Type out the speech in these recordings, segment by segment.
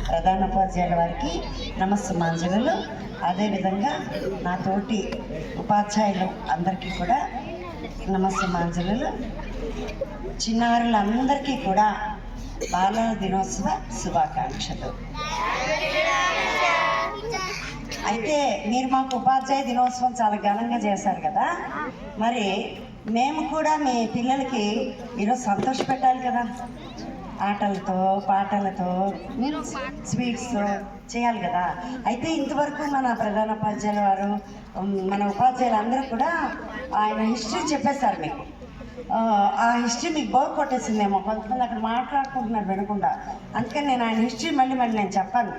ప్రధానోపాధ్యాయుల వారికి నమస్సుమాంజలు. అదేవిధంగా నా తోటి ఉపాధ్యాయులు అందరికీ కూడా నమస్సుమాంజలు. చిన్నారులందరికీ కూడా బాలల దినోత్సవ శుభాకాంక్షలు. అయితే మీరు మాకు ఉపాధ్యాయ దినోత్సవం చాలా ఘనంగా చేశారు కదా, మరి మేము కూడా మీ పిల్లలకి ఈరోజు సంతోష పెట్టాలి కదా, ఆటలతో పాటలతో స్వీట్స్తో చేయాలి కదా. అయితే ఇంతవరకు మన ప్రధానోపాధ్యాయుల వారు మన ఉపాధ్యాయులందరూ కూడా ఆయన హిస్టరీ చెప్పేశారు మీకు. ఆ హిస్టరీ మీకు బోర్ కొట్టేసిందేమో, కొంతమంది అక్కడ మాట్లాడుకుంటున్నారు వినకుండా. అందుకని నేను ఆయన హిస్టరీ మళ్ళీ నేను చెప్పాను.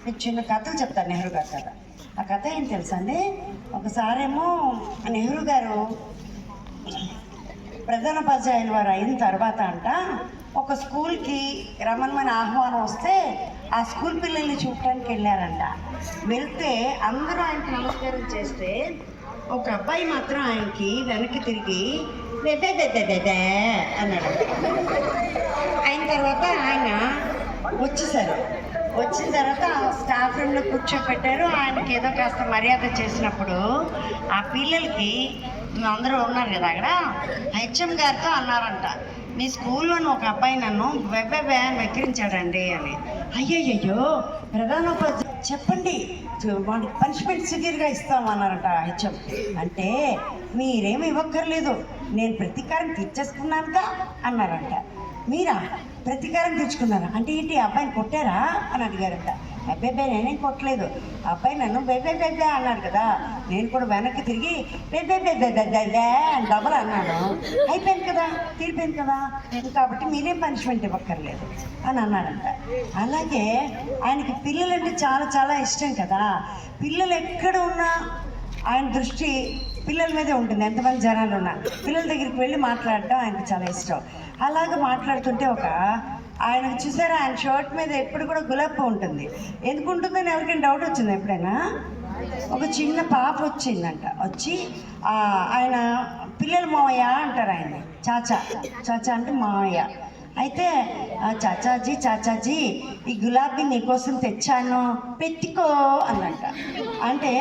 మీకు చిన్న కథలు చెప్తాను, నెహ్రూ గారి కథ. ఆ కథ ఏం తెలుసా అండి, ఒకసారేమో నెహ్రూ గారు ప్రధానోపాధ్యాయుల వారు అయిన తర్వాత ఒక స్కూల్కి రమ్మని ఆహ్వానం వస్తే ఆ స్కూల్ పిల్లల్ని చూడటానికి వెళ్ళారంట. వెళ్తే అందరూ ఆయనకి నమస్కారం చేస్తే ఒక అబ్బాయి మాత్రం ఆయనకి వెనక్కి తిరిగి బెబె అన్నాడు. అయిన తర్వాత ఆయన వచ్చేసారు. వచ్చిన తర్వాత స్టాఫ్ రూమ్లో కూర్చోపెట్టారు. ఆయనకి ఏదో కాస్త మర్యాద చేసినప్పుడు ఆ పిల్లలకి అందరూ ఉన్నారు కదా అక్కడ, హెచ్ఎం గారితో అన్నారంట, మీ స్కూల్లోని ఒక అబ్బాయి నన్ను వెబ్బెబ్బే వెక్కిరించాడండి అని. అయ్యయ్యో ప్రధానోపాధ్యాయులు చెప్పండి, పనిష్మెంట్ సివియర్గా ఇస్తామన్నారంట హెచ్ఎం. అంటే మీరేమి ఇవ్వక్కర్లేదు, నేను ప్రతీకారం తీర్చేసుకున్నానుగా అన్నారంట. మీరా ప్రతీకారం తెచ్చుకున్నారా అంటే ఏంటి, అబ్బాయిని కొట్టారా అని అడిగారంట. అబ్బాయి నేనేం కొట్టలేదు, అబ్బాయి నన్ను బెబ్బే బెబ్బే అన్నాడు కదా, నేను కూడా వెనక్కి తిరిగి బెబ్బే బెబ్బే బెబ్బే అని డబల్ అన్నాను. అయిపోయింది కదా, తీరిపోయింది కదా, కాబట్టి మీరేం పనిష్మెంట్ ఇవ్వక్కర్లేదు అని అన్నాడంట. అలాగే ఆయనకి పిల్లలంటే చాలా చాలా ఇష్టం కదా. పిల్లలు ఎక్కడ ఉన్నా ఆయన దృష్టి పిల్లల మీదే ఉంటుంది. ఎంతమంది జనాలు ఉన్నా పిల్లల దగ్గరికి వెళ్ళి మాట్లాడటం ఆయనకు చాలా ఇష్టం. అలాగే మాట్లాడుతుంటే ఆయనకు చూసారా, ఆయన షర్ట్ మీద ఎప్పుడు కూడా గులాబీ ఉంటుంది. ఎందుకు ఉంటుందని ఎవరికైనా డౌట్ వచ్చింది ఎప్పుడైనా? ఒక చిన్న పాప వచ్చిందంట. వచ్చి ఆయన పిల్లలు మావయ్య అంటారు, ఆయన చాచా చాచా అంటే మావయ్య. అయితే చాచాజీ ఈ గులాబీ నీకోసం తెచ్చాను, పెట్టుకో అన్నట. అంటే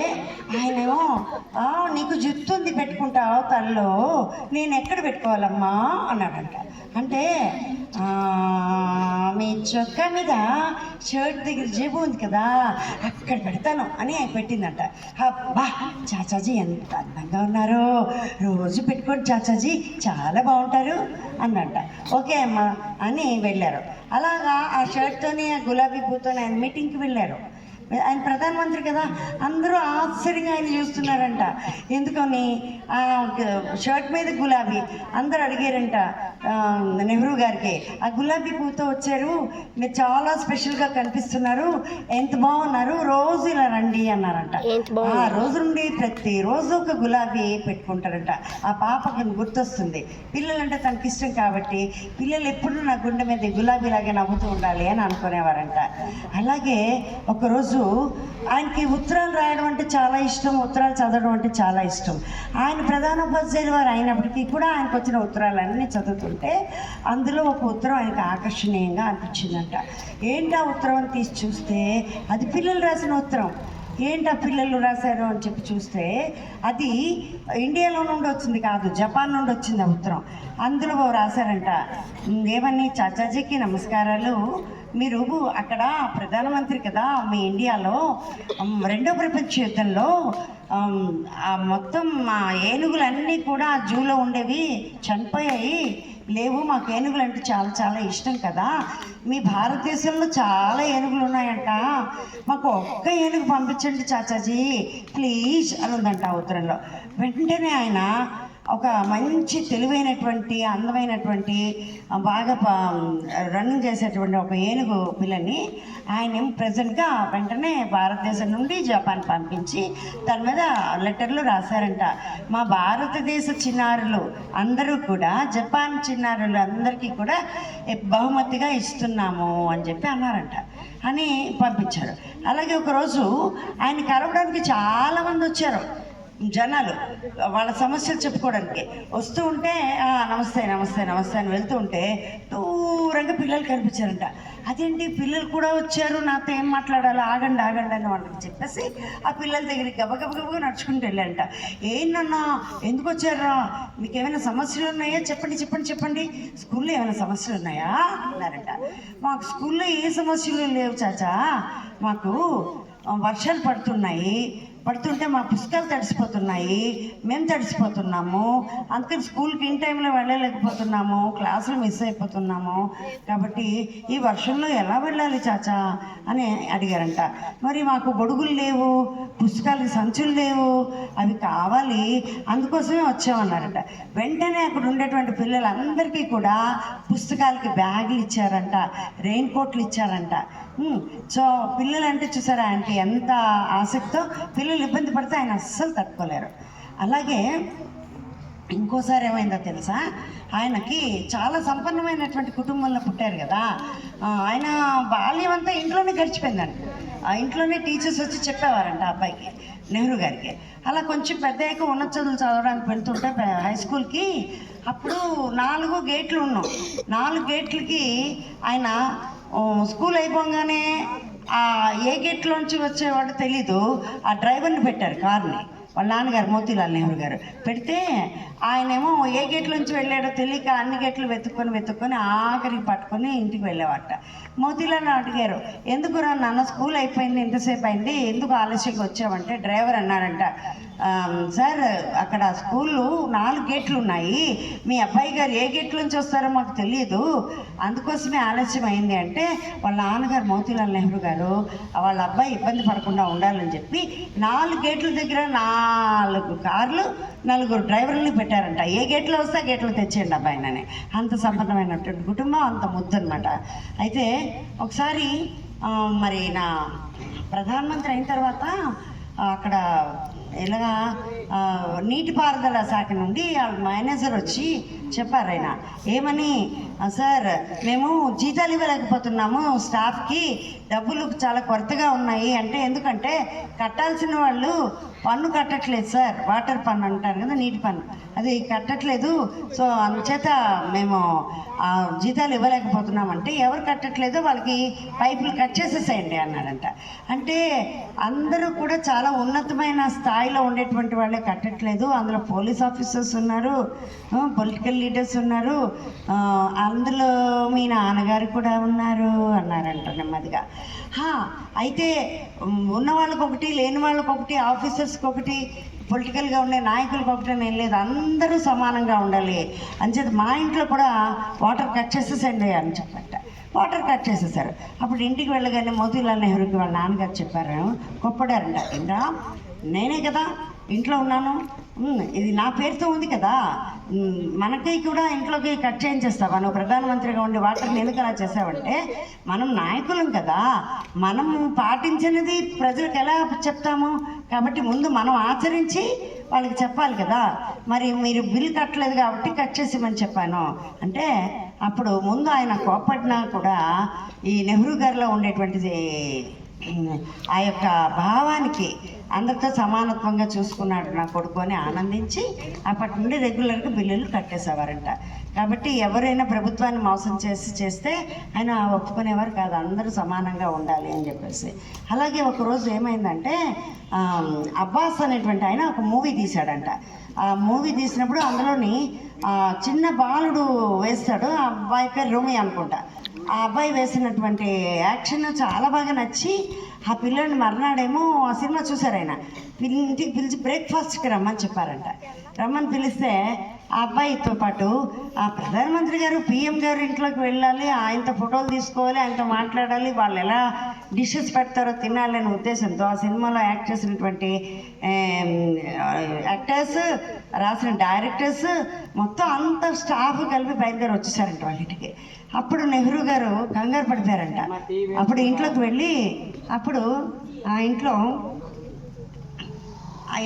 ఆయనేమో నీకు జుట్టు ఉంది పెట్టుకుంటావు తల్లో, నేను ఎక్కడ పెట్టుకోవాలమ్మా అన్నాడంట. అంటే మీ చొక్కా మీద షర్ట్ దగ్గర జేబు ఉంది కదా, అక్కడ పెడతాను అని ఆయన పెట్టిందంట. అబ్బా చాచాజీ ఎంత అందంగా ఉన్నారో, రోజు పెట్టుకోండి చాచాజీ, చాలా బాగుంటారు అన్నట్ట. ఓకే అమ్మా అని వెళ్ళారు. అలాగా ఆ షర్ట్తోని ఆ గులాబీ పూతోని ఆయన మీటింగ్కి వెళ్ళారు. ఆయన ప్రధానమంత్రి కదా, అందరూ ఆశ్చర్యంగా ఆయన చూస్తున్నారంట. ఎందుకని ఆ షర్ట్ మీద గులాబీ. అందరూ అడిగారంట నెహ్రూ గారికి, ఆ గులాబీ పూతో వచ్చారు, మీరు చాలా స్పెషల్గా కనిపిస్తున్నారు, ఎంత బాగున్నారు, రోజు ఇలా రండి అన్నారంట. ఆ రోజు నుండి ప్రతిరోజు ఒక గులాబీ పెట్టుకుంటారంట. ఆ పాపకి గుర్తొస్తుంది, పిల్లలంటే తనకి ఇష్టం కాబట్టి పిల్లలు ఎప్పుడు నా గుండె మీద గులాబీలాగే నవ్వుతూ ఉండాలి అని అనుకునేవారంట. అలాగే ఒకరోజు ఆయనకి ఉత్తరాలు రాయడం అంటే చాలా ఇష్టం, ఉత్తరాలు చదవడం అంటే చాలా ఇష్టం. ఆయన ప్రధానోపాధ్యాయుల వారు అయినప్పటికీ కూడా ఆయనకు వచ్చిన ఉత్తరాలన్నీ చదువుతుంటే అందులో ఒక ఉత్తరం ఆయనకు ఆకర్షణీయంగా అనిపించిందంట. ఏంటి ఆ ఉత్తరం అని తీసి చూస్తే అది పిల్లలు రాసిన ఉత్తరం. ఏంటా పిల్లలు రాశారు అని చెప్పి చూస్తే అది ఇండియాలో నుండి వచ్చింది కాదు, జపాన్ నుండి వచ్చింది ఆ ఉత్తరం. అందులో రాశారంట, ఏమని, చాచాజీకి నమస్కారాలు, మీరు అక్కడ ప్రధానమంత్రి కదా మీ ఇండియాలో, రెండో ప్రపంచ యుద్ధంలో మొత్తం మా ఏనుగులన్నీ కూడా జూలో ఉండేవి చనిపోయాయి, లేవు, మాకు ఏనుగులు అంటే చాలా చాలా ఇష్టం కదా, మీ భారతదేశంలో చాలా ఏనుగులు ఉన్నాయంట, మాకు ఒక్క ఏనుగు పంపించండి చాచాజీ ప్లీజ్ అని ఉందంట ఆ ఉత్తరంలో. వెంటనే ఆయన ఒక మంచి తెలివైనటువంటి అందమైనటువంటి బాగా రన్నింగ్ చేసేటువంటి ఒక ఏనుగు పిల్లని ఆయన ప్రజెంట్గా వెంటనే భారతదేశం నుండి జపాన్ పంపించి దాని మీద లెటర్లు రాశారంట. మా భారతదేశ చిన్నారులు అందరూ కూడా జపాన్ చిన్నారులు అందరికీ కూడా బహుమతిగా ఇస్తున్నాము అని చెప్పి అన్నారంట అని పంపించారు. అలాగే ఒకరోజు ఆయన కలవడానికి చాలామంది వచ్చారు. జనాలు వాళ్ళ సమస్యలు చెప్పుకోవడానికి వస్తూ ఉంటే నమస్తే నమస్తే నమస్తే అని వెళ్తూ ఉంటే దూరంగా పిల్లలు కనిపించారంట. అదేంటి పిల్లలు కూడా వచ్చారు, నాతో ఏం మాట్లాడాలి, ఆగండి ఆగండి అని వాళ్ళకి చెప్పేసి ఆ పిల్లల దగ్గరికి గబగబగబగా నడుచుకుంటూ వెళ్ళారంట. ఏంటన్నా ఎందుకు వచ్చారా, మీకు ఏమైనా సమస్యలు ఉన్నాయా, చెప్పండి చెప్పండి చెప్పండి, స్కూల్లో ఏమైనా సమస్యలు ఉన్నాయా అన్నారంట. మాకు స్కూల్లో ఏ సమస్యలు లేవు చాచా, మాకు వర్షాలు పడుతుంటే మా పుస్తకాలు తడిసిపోతున్నాయి, మేము తడిసిపోతున్నాము, అందుకని స్కూల్కి ఇన్ టైంలో వెళ్ళలేకపోతున్నాము, క్లాసులు మిస్ అయిపోతున్నాము, కాబట్టి ఈ వర్షంలో ఎలా వెళ్ళాలి చాచా అని అడిగారంట. మరి మాకు గొడుగులు లేవు, పుస్తకాలకి సంచులు లేవు, అవి కావాలి, అందుకోసమే వచ్చామన్నారంట. వెంటనే అక్కడ ఉండేటువంటి పిల్లలందరికీ కూడా పుస్తకాలకి బ్యాగులు ఇచ్చారంట, రెయిన్ కోట్లు ఇచ్చారంట. సో పిల్లలంటే చూసారా ఆయనకి ఎంత ఆసక్తితో, పిల్లలు ఇబ్బంది పడితే ఆయన అస్సలు తట్టుకోలేరు. అలాగే ఇంకోసారి ఏమైందో తెలుసా, ఆయనకి చాలా సంపన్నమైనటువంటి కుటుంబంలో పుట్టారు కదా, ఆయన బాల్యం అంతా ఇంట్లోనే గడిచిపోయిందంట. ఆ ఇంట్లోనే టీచర్స్ వచ్చి చెప్పేవారంట ఆ అబ్బాయికి, నెహ్రూ గారికి. అలా కొంచెం పెద్దయ్యాక ఉన్నత చదువులు చదవడానికి వెళ్తుంటే హై స్కూల్కి, అప్పుడు 4 గేట్లు ఉన్నాం. 4 గేట్లకి ఆయన స్కూల్ అయిపోగానే ఏ గేట్లోంచి వచ్చేవాడు తెలీదు, ఆ డ్రైవర్ని పెట్టారు కార్ని, వాళ్ళ నాన్నగారు మోతీలాల్ నెహ్రూ గారు పెడితే, ఆయనేమో ఏ గేట్లోంచి వెళ్ళాడో తెలియక అన్ని గేట్లు వెతుక్కొని ఆఖరికి పట్టుకొని ఇంటికి వెళ్ళేవాట. మోతీలాల్ అడిగారు, ఎందుకురా నాన్న స్కూల్ అయిపోయింది, ఎంతసేపు అయింది, ఎందుకు ఆలస్యంగా వచ్చావంటే డ్రైవర్ అన్నారంట, సార్ అక్కడ స్కూళ్ళు 4 గేట్లు ఉన్నాయి, మీ అబ్బాయి గారు ఏ గేట్లోంచి వస్తారో మాకు తెలియదు, అందుకోసమే ఆలస్యం అయింది అంటే, వాళ్ళ నాన్నగారు మోతీలాల్ నెహ్రూ గారు వాళ్ళ అబ్బాయి ఇబ్బంది పడకుండా ఉండాలని చెప్పి 4 గేట్ల దగ్గర 4 కార్లు 4 డ్రైవర్లని పెట్టారంట. ఏ గేట్లో వస్తే ఆ గేట్లో తెచ్చేయండి అబ్బాయినని. అంత సంపన్నమైనటువంటి కుటుంబం, అంత ముద్దు అనమాట. అయితే ఒకసారి మరి నా ప్రధానమంత్రి అయిన తర్వాత అక్కడ ఇలాగా నీటిపారుదల శాఖ నుండి మేనేజర్ వచ్చి చెప్పారు ఆయన, ఏమని, సార్ మేము జీతాలు ఇవ్వలేకపోతున్నాము, స్టాఫ్కి డబ్బులు చాలా కొరతగా ఉన్నాయి అంటే, ఎందుకంటే కట్టాల్సిన వాళ్ళు పన్ను కట్టట్లేదు సార్, వాటర్ పన్ను అంటారు కదా, నీటి పన్ను, అది కట్టట్లేదు, సో అందుచేత మేము జీతాలు ఇవ్వలేకపోతున్నామంటే, ఎవరు కట్టట్లేదో వాళ్ళకి పైపులు కట్ చేసేసేయండి అన్నారంట. అంటే అందరూ కూడా చాలా ఉన్నతమైన స్థాయిలో ఉండేటువంటి వాళ్ళే కట్టట్లేదు, అందులో పోలీస్ ఆఫీసర్స్ ఉన్నారు, పొలిటికల్ లీడర్స్ ఉన్నారు, అందులో మీ నాన్నగారు కూడా ఉన్నారు అన్నారంట నెమ్మదిగా. అయితే ఉన్న వాళ్ళకి ఒకటి, లేని వాళ్ళకి ఒకటి, ఆఫీసర్స్కి ఒకటి, పొలిటికల్గా ఉండే నాయకులకు ఒకటి నేను లేదు, అందరూ సమానంగా ఉండాలి అంచేత మా ఇంట్లో కూడా వాటర్ కట్ చేసేసండి అని చెప్పంట. వాటర్ కట్ చేసేసారు. అప్పుడు ఇంటికి వెళ్ళగానే మోతీలాల్ నెహ్రూకి వాళ్ళ నాన్నగారు చెప్పారు, కొప్పడారంట, ఏంటా నేనే కదా ఇంట్లో ఉన్నాను, ఇది నా పేరుతో ఉంది కదా, మనకి కూడా ఇంట్లోకి కట్ చేయించేస్తావా, నువ్వు ప్రధానమంత్రిగా ఉండి వాటర్ని ఎందుకు అలా చేసావంటే, మనం నాయకులం కదా, మనం పాటించినది ప్రజలకు ఎలా చెప్తాము, కాబట్టి ముందు మనం ఆచరించి వాళ్ళకి చెప్పాలి కదా, మరి మీరు బిల్ కట్టలేదు కాబట్టి కట్ చేసేమని చెప్పాను అంటే, అప్పుడు ముందు ఆయన కోప్పడినా కూడా ఈ నెహ్రూ గారిలో ఉండేటువంటిది ఆ యొక్క భావానికి అందరితో సమానత్వంగా చూసుకున్నాడు నా కొడుకు అని ఆనందించి అప్పటి నుండి రెగ్యులర్గా బిల్లులు కట్టేసేవారంట. కాబట్టి ఎవరైనా ప్రభుత్వాన్ని మోసం చేస్తే ఆయన ఒప్పుకునేవారు కాదు, అందరూ సమానంగా ఉండాలి అని చెప్పేసి. అలాగే ఒకరోజు ఏమైందంటే అబ్బాస్ అనేటువంటి ఆయన ఒక మూవీ తీశాడంట. ఆ మూవీ తీసినప్పుడు అందులోని చిన్న బాలుడు వేస్తాడు, ఆ అబ్బాయి పేరు రోమి అనుకుంటా. ఆ అబ్బాయి వేసినటువంటి యాక్షన్ చాలా బాగా నచ్చి ఆ పిల్లని మర్నాడేమో ఆ సినిమా చూశారు ఆయన, ఇంటికి పిలిచి బ్రేక్ఫాస్ట్కి రమ్మని చెప్పారంట. రమ్మని పిలిస్తే ఆ అబ్బాయితో పాటు ఆ ప్రధానమంత్రి గారు పిఎం గారు ఇంట్లోకి వెళ్ళాలి, ఆయనతో ఫోటోలు తీసుకోవాలి, ఆయనతో మాట్లాడాలి, వాళ్ళు ఎలా డిషెస్ పెడతారో తినాలి అనే ఉద్దేశంతో ఆ సినిమాలో యాక్ట్ చేసినటువంటి యాక్టర్స్, రాసిన డైరెక్టర్స్ మొత్తం అంత స్టాఫ్ కలిపి బయలుదేరి వచ్చేసారంట వాళ్ళ ఇంటికి. అప్పుడు నెహ్రూ గారు కంగారు పడిపోయారంట. అప్పుడు ఇంట్లోకి వెళ్ళి అప్పుడు ఆ ఇంట్లో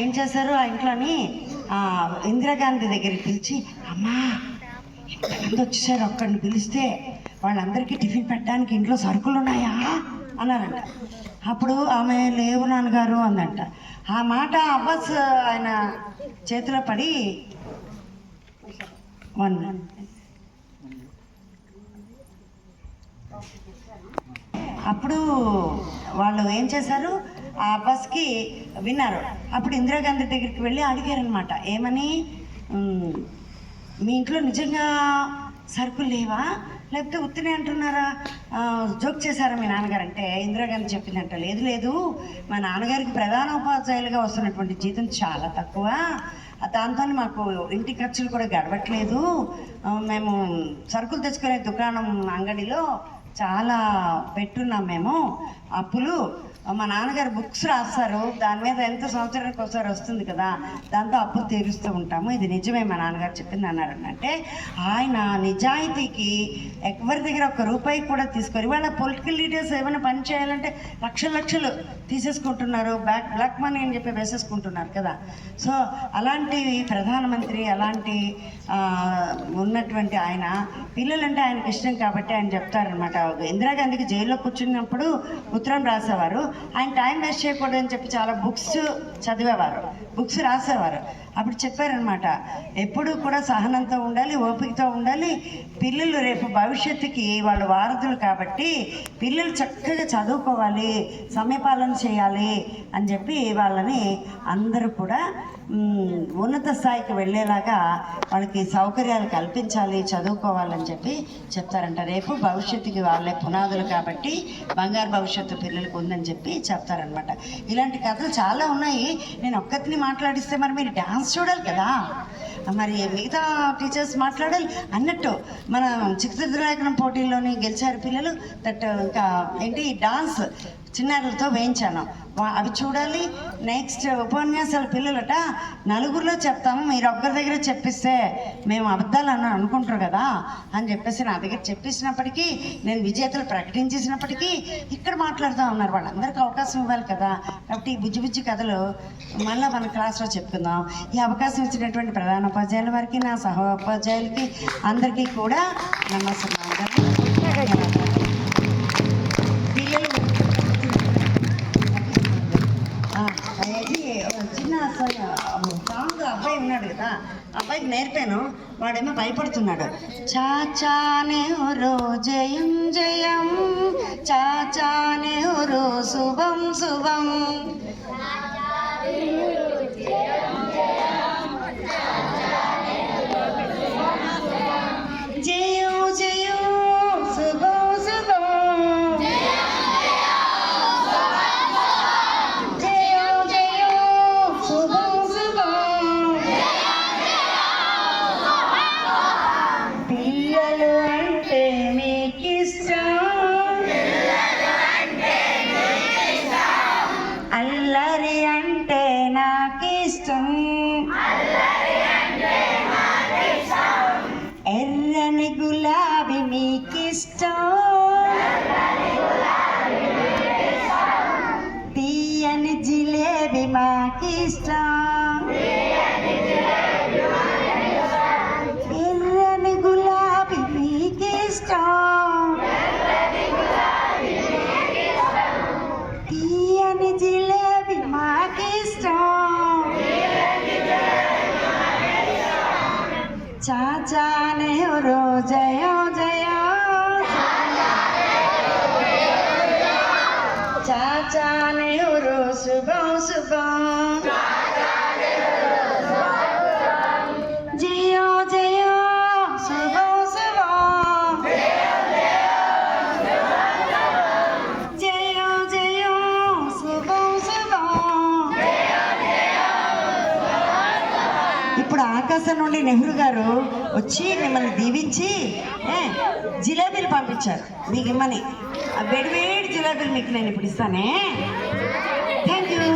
ఏం చేశారు, ఆ ఇంట్లోని ఇందిరాగాంధీ దగ్గరికి పిలిచి, అమ్మా ఇంతమంది వచ్చేసారు, ఒక్కడిని పిలిస్తే వాళ్ళందరికీ టిఫిన్ పెట్టడానికి ఇంట్లో సరుకులు ఉన్నాయా అన్నారంట. అప్పుడు ఆమె లేవు నాన్నగారు అందంట. ఆ మాట అబ్బాస్ ఆయన చేతిలో పడి అప్పుడు వాళ్ళు ఏం చేశారు, ఆ అబ్బాస్కి విన్నారు. అప్పుడు ఇందిరాగాంధీ దగ్గరికి వెళ్ళి అడిగారనమాట, ఏమని, మీ ఇంట్లో నిజంగా సరుకులు లేవా, లేకపోతే ఉత్తినే అంటున్నారా, జోక్ చేశారా మీ నాన్నగారు అంటే ఇందిరాగాంధీ చెప్పిందంట, లేదు లేదు, మా నాన్నగారికి ప్రధాన ఉపాధ్యాయులుగా వస్తున్నటువంటి జీతం చాలా తక్కువ, దాంతో మాకు ఇంటి ఖర్చులు కూడా గడవట్లేదు, మేము సరుకులు తెచ్చుకునే దుకాణం అంగడిలో చాలా పెట్టున్నాం మేము అప్పులు, మా నాన్నగారు బుక్స్ రాస్తారు, దాని మీద ఎంత సంవత్సరానికి ఒకసారి వస్తుంది కదా, దాంతో అప్పులు తీరుస్తూ ఉంటాము, ఇది నిజమే మా నాన్నగారు చెప్పింది అన్నారు. అంటే ఆయన నిజాయితీకి ఎవరి దగ్గర ఒక్క రూపాయి కూడా తీసుకొని, వాళ్ళ పొలిటికల్ లీడర్స్ ఏమైనా పని చేయాలంటే లక్షలు తీసేసుకుంటున్నారు, బ్లాక్ మనీ అని చెప్పి వేసేసుకుంటున్నారు కదా. సో అలాంటి ప్రధానమంత్రి, అలాంటి ఉన్నటువంటి ఆయన పిల్లలంటే ఆయనకి ఇష్టం కాబట్టి ఆయన చెప్తారనమాట. ఇందిరాగాంధీకి జైల్లో కూర్చున్నప్పుడు ఉత్తరం రాసేవారు, ఆయన టైం వేస్ట్ చేయకూడదని చెప్పి చాలా బుక్స్ చదివేవారు, బుక్స్ రాసేవారు. అప్పుడు చెప్పారనమాట, ఎప్పుడు కూడా సహనంతో ఉండాలి, ఓపికతో ఉండాలి, పిల్లలు రేపు భవిష్యత్తుకి వాళ్ళు వారధులు కాబట్టి పిల్లలు చక్కగా చదువుకోవాలి, సమయపాలన చేయాలి అని చెప్పి వాళ్ళని అందరూ కూడా ఉన్నత స్థాయికి వెళ్ళేలాగా వాళ్ళకి సౌకర్యాలు కల్పించాలి, చదువుకోవాలని చెప్పి చెప్తారంట. రేపు భవిష్యత్తుకి వాళ్ళే పునాదులు కాబట్టి బంగారు భవిష్యత్తు పిల్లలకు ఉందని చెప్పి చెప్తారనమాట. ఇలాంటి కథలు చాలా ఉన్నాయి. నేను ఒక్కరిని మాట్లాడిస్తే మరి మీరు డ్యాన్స్ చూడాలి కదా, మరి మిగతా టీచర్స్ మాట్లాడాలి అన్నట్టు. మన చిత్రలేఖనం పోటీల్లోని గెలిచారు పిల్లలు, దట్ ఇంకా ఏంటి డాన్స్ చిన్నారులతో వేయించాను, అవి చూడాలి. నెక్స్ట్ ఉపన్యాసాల పిల్లలట నలుగురిలో చెప్తాము, మీరు ఒక్కరి దగ్గర చెప్పిస్తే మేము అబద్ధాలు అనుకుంటారు కదా అని చెప్పేసి నా దగ్గర చెప్పేసినప్పటికీ, నేను విజేతలు ప్రకటించేసినప్పటికీ ఇక్కడ మాట్లాడుతూ ఉన్నారు. వాళ్ళందరికీ అవకాశం ఇవ్వాలి కదా. కాబట్టి ఈ బుజ్జి కథలు మళ్ళీ మన క్లాస్లో చెప్పుకుందాం. ఈ అవకాశం ఇచ్చినటువంటి ప్రధాన ఉపాధ్యాయుల వారికి, నా సహోపాధ్యాయులకి అందరికీ కూడా నమస్కారం. పిల్లలు చిన్న సాంగ్ అబ్బాయి ఉన్నాడు కదా, అబ్బాయికి నేర్పాను, వాడేమో భయపడుతున్నాడు. చాచానే ఓరో జయం జయం, చాచానే ఓరో శుభం శుభం, జయం జయం శుభం శుభం, పిల్లలు అంటే మీకిష్టం, అల్లరి అంటే నాకిష్టం, ఎర్రని గులాబీ మీకిష్టం, తీయని జిలేబీ మాకిష్టం, ఎర్రని గులాబీ మీకిష్టం, తీయని జిలేబీ మాకిష్టం, చాచానే ఓరో జయో జయో, చాచానే ఓరో శుభం శుభం, జయో జయో శుభం శుభం, జయో జయో శుభం శుభం. ఇప్పుడు ఆకాశం నుండి నెహ్రూ గారు వచ్చి మిమ్మల్ని దీవించి జిలేబీలు పంపించారు మీకు ఇమ్మని. వేడి జిలేబీలు మీకు నేను ఇప్పుడు ఇస్తానే. Thank you.